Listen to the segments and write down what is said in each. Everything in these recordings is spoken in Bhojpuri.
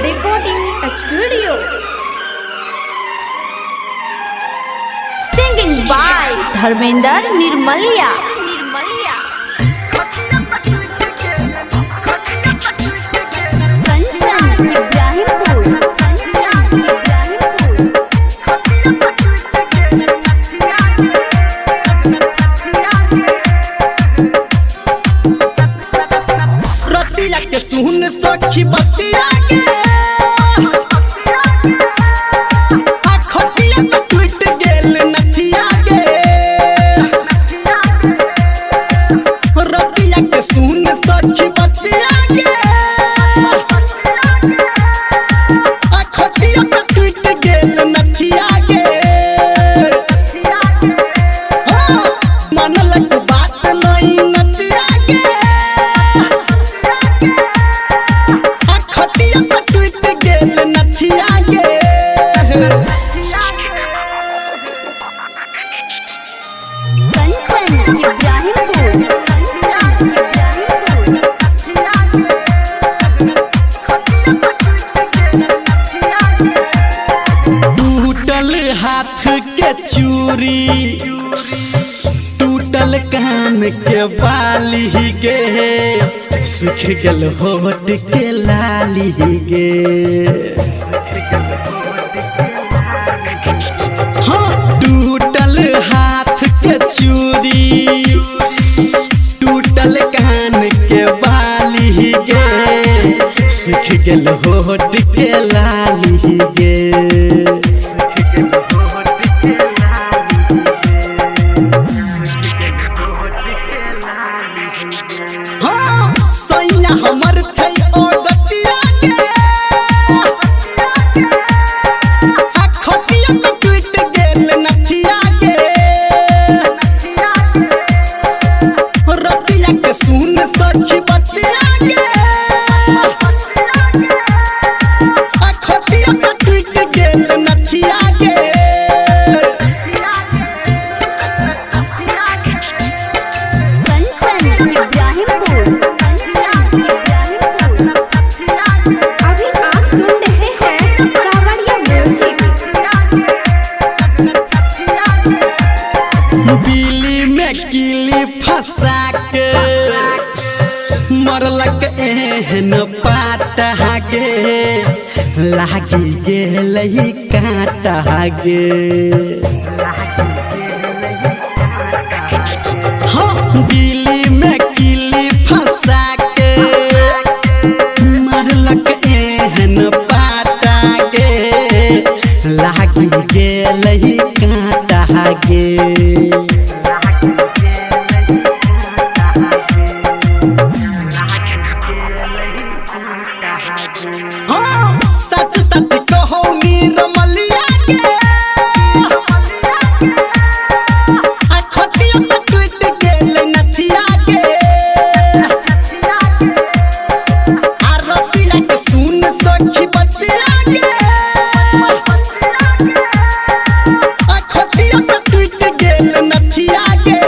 Recording Studio. Singing by Dharmender Nirmalia. सुन सखी बतिया के खटिया पे टूट गेल नथिया के रतिया के सुन सखी बतिया के खटिया पे टूट गेल नथिया के मन लग बात नहीं नथिया के नथिया के टूटल हाथ के चूड़ी टूटल कान के बाली गे सुख गल होठ के लाली गे टूटल हाथ के चूड़ी टूटल कान के बाली गे सुख गल होठ के लाली गे सैया हमर छै ओ दतिया के खटिया पे टूट गेल नथिया के रतिया के सुन सखी बतिया के खटिया पे टूट गेल नथिया के बिल्ली में किली फंसा के मरलक एहन पाटा गे लागी गेल काटा गे बिल्ली में किली फंसा के मरलक एहन पाटा गे लागी गेल काटा गे सच सच कहो नीरमलिया के खटिया पे टूट गेल नथिया के रतिया के सुन सखी बतिया के खटिया पे टूट गेल नथिया के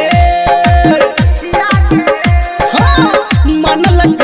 मन लग